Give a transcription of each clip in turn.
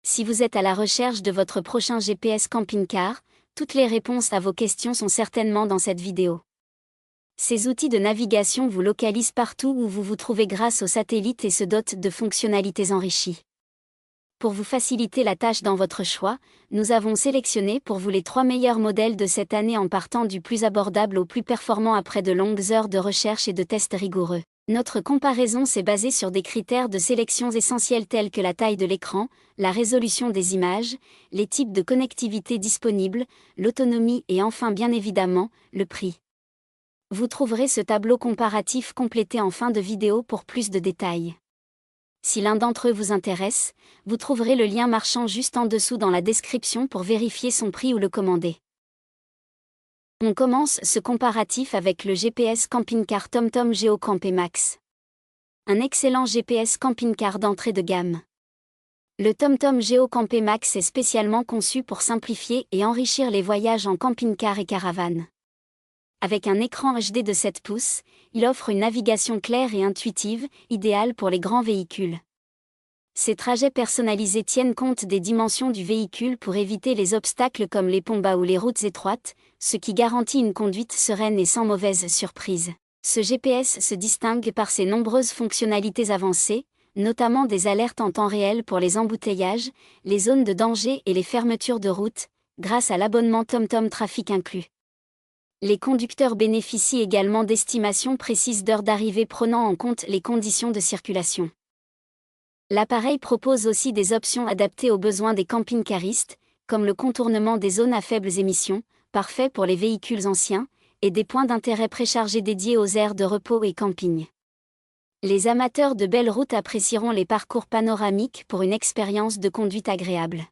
Si vous êtes à la recherche de votre prochain GPS camping-car, toutes les réponses à vos questions sont certainement dans cette vidéo. Ces outils de navigation vous localisent partout où vous vous trouvez grâce aux satellites et se dotent de fonctionnalités enrichies. Pour vous faciliter la tâche dans votre choix, nous avons sélectionné pour vous les 3 meilleurs modèles de cette année en partant du plus abordable au plus performant après de longues heures de recherche et de tests rigoureux. Notre comparaison s'est basée sur des critères de sélection essentiels tels que la taille de l'écran, la résolution des images, les types de connectivité disponibles, l'autonomie et enfin bien évidemment, le prix. Vous trouverez ce tableau comparatif complété en fin de vidéo pour plus de détails. Si l'un d'entre eux vous intéresse, vous trouverez le lien marchand juste en dessous dans la description pour vérifier son prix ou le commander. On commence ce comparatif avec le GPS camping-car TomTom GeoCamp Max. Un excellent GPS camping-car d'entrée de gamme. Le TomTom GeoCamp Max est spécialement conçu pour simplifier et enrichir les voyages en camping-car et caravane. Avec un écran HD de 7 pouces, il offre une navigation claire et intuitive, idéale pour les grands véhicules. Ces trajets personnalisés tiennent compte des dimensions du véhicule pour éviter les obstacles comme les ponts bas ou les routes étroites, ce qui garantit une conduite sereine et sans mauvaise surprise. Ce GPS se distingue par ses nombreuses fonctionnalités avancées, notamment des alertes en temps réel pour les embouteillages, les zones de danger et les fermetures de route, grâce à l'abonnement TomTom Trafic inclus. Les conducteurs bénéficient également d'estimations précises d'heures d'arrivée prenant en compte les conditions de circulation. L'appareil propose aussi des options adaptées aux besoins des camping-caristes, comme le contournement des zones à faibles émissions, parfait pour les véhicules anciens, et des points d'intérêt préchargés dédiés aux aires de repos et camping. Les amateurs de belles routes apprécieront les parcours panoramiques pour une expérience de conduite agréable.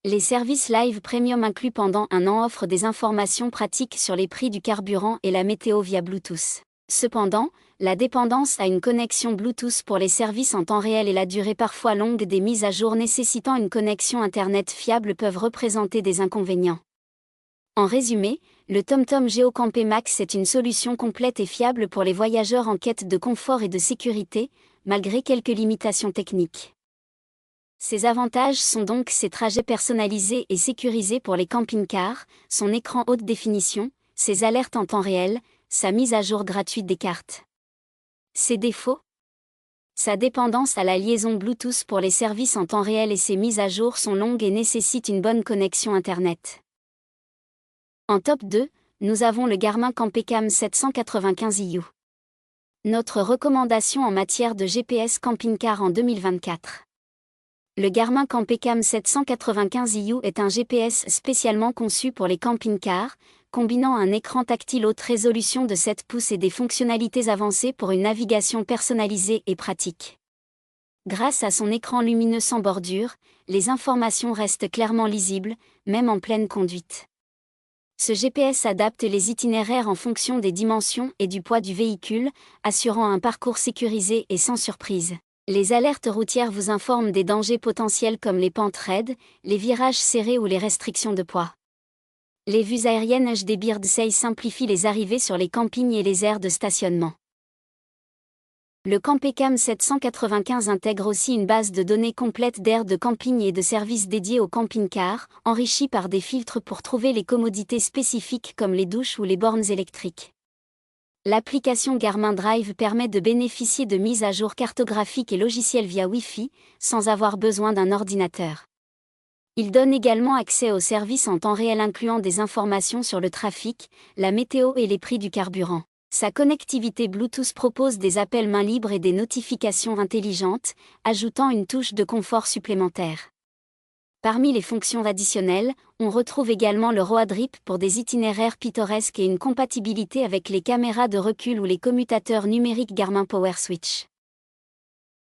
Les services Live Premium inclus pendant un an offrent des informations pratiques sur les prix du carburant et la météo via Bluetooth. Cependant, la dépendance à une connexion Bluetooth pour les services en temps réel et la durée parfois longue des mises à jour nécessitant une connexion Internet fiable peuvent représenter des inconvénients. En résumé, le TomTom GeoCamp Max est une solution complète et fiable pour les voyageurs en quête de confort et de sécurité, malgré quelques limitations techniques. Ses avantages sont donc ses trajets personnalisés et sécurisés pour les camping-cars, son écran haute définition, ses alertes en temps réel, sa mise à jour gratuite des cartes. Ses défauts ? Sa dépendance à la liaison Bluetooth pour les services en temps réel et ses mises à jour sont longues et nécessitent une bonne connexion Internet. En top 2, nous avons le Garmin Campecam 795iU. Notre recommandation en matière de GPS camping-car en 2024. Le Garmin Campecam 795iU est un GPS spécialement conçu pour les camping-cars, combinant un écran tactile haute résolution de 7 pouces et des fonctionnalités avancées pour une navigation personnalisée et pratique. Grâce à son écran lumineux sans bordure, les informations restent clairement lisibles, même en pleine conduite. Ce GPS adapte les itinéraires en fonction des dimensions et du poids du véhicule, assurant un parcours sécurisé et sans surprise. Les alertes routières vous informent des dangers potentiels comme les pentes raides, les virages serrés ou les restrictions de poids. Les vues aériennes HD Birdseye simplifient les arrivées sur les campings et les aires de stationnement. Le Campecam 795 intègre aussi une base de données complète d'aires de camping et de services dédiés aux camping-cars, enrichie par des filtres pour trouver les commodités spécifiques comme les douches ou les bornes électriques. L'application Garmin Drive permet de bénéficier de mises à jour cartographiques et logicielles via Wi-Fi, sans avoir besoin d'un ordinateur. Il donne également accès aux services en temps réel incluant des informations sur le trafic, la météo et les prix du carburant. Sa connectivité Bluetooth propose des appels main libre et des notifications intelligentes, ajoutant une touche de confort supplémentaire. Parmi les fonctions additionnelles, on retrouve également le roadtrip pour des itinéraires pittoresques et une compatibilité avec les caméras de recul ou les commutateurs numériques Garmin Power Switch.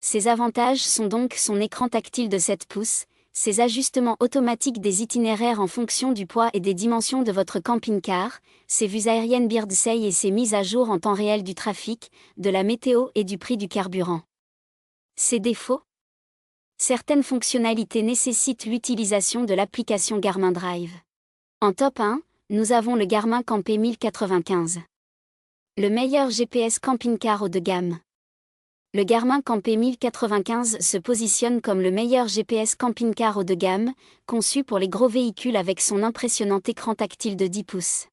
Ses avantages sont donc son écran tactile de 7 pouces, ses ajustements automatiques des itinéraires en fonction du poids et des dimensions de votre camping-car, ses vues aériennes Birdseye et ses mises à jour en temps réel du trafic, de la météo et du prix du carburant. Ses défauts ? Certaines fonctionnalités nécessitent l'utilisation de l'application Garmin Drive. En top 1, nous avons le Garmin Campé 1095. Le meilleur GPS camping-car haut de gamme. Le Garmin Campé 1095 se positionne comme le meilleur GPS camping-car haut de gamme, conçu pour les gros véhicules avec son impressionnant écran tactile de 10 pouces.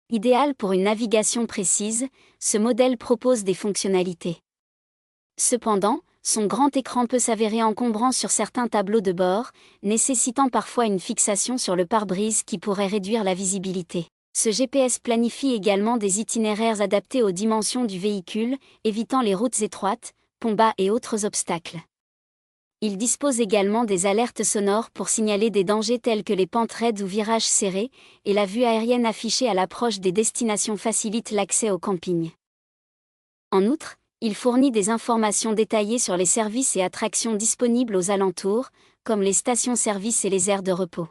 Idéal pour une navigation précise, ce modèle propose des fonctionnalités. Cependant, son grand écran peut s'avérer encombrant sur certains tableaux de bord, nécessitant parfois une fixation sur le pare-brise qui pourrait réduire la visibilité. Ce GPS planifie également des itinéraires adaptés aux dimensions du véhicule, évitant les routes étroites, ponts bas et autres obstacles. Il dispose également des alertes sonores pour signaler des dangers tels que les pentes raides ou virages serrés, et la vue aérienne affichée à l'approche des destinations facilite l'accès au camping. En outre, il fournit des informations détaillées sur les services et attractions disponibles aux alentours, comme les stations-service et les aires de repos.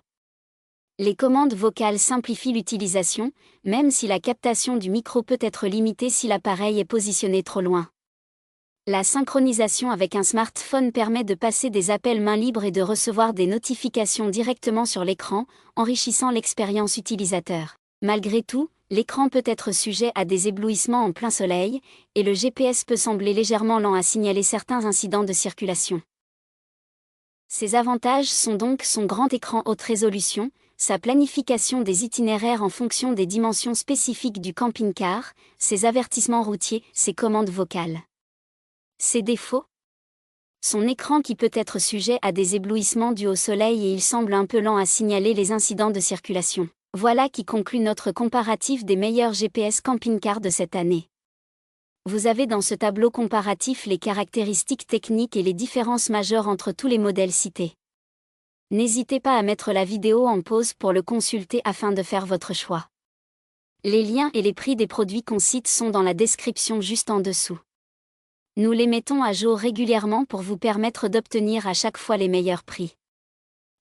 Les commandes vocales simplifient l'utilisation, même si la captation du micro peut être limitée si l'appareil est positionné trop loin. La synchronisation avec un smartphone permet de passer des appels main libre et de recevoir des notifications directement sur l'écran, enrichissant l'expérience utilisateur. Malgré tout, l'écran peut être sujet à des éblouissements en plein soleil, et le GPS peut sembler légèrement lent à signaler certains incidents de circulation. Ses avantages sont donc son grand écran haute résolution, sa planification des itinéraires en fonction des dimensions spécifiques du camping-car, ses avertissements routiers, ses commandes vocales. Ses défauts ? Son écran qui peut être sujet à des éblouissements dus au soleil et il semble un peu lent à signaler les incidents de circulation. Voilà qui conclut notre comparatif des meilleurs GPS camping-car de cette année. Vous avez dans ce tableau comparatif les caractéristiques techniques et les différences majeures entre tous les modèles cités. N'hésitez pas à mettre la vidéo en pause pour le consulter afin de faire votre choix. Les liens et les prix des produits qu'on cite sont dans la description juste en dessous. Nous les mettons à jour régulièrement pour vous permettre d'obtenir à chaque fois les meilleurs prix.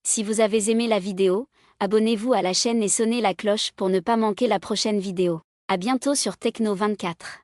Si vous avez aimé la vidéo, abonnez-vous à la chaîne et sonnez la cloche pour ne pas manquer la prochaine vidéo. À bientôt sur Techno24.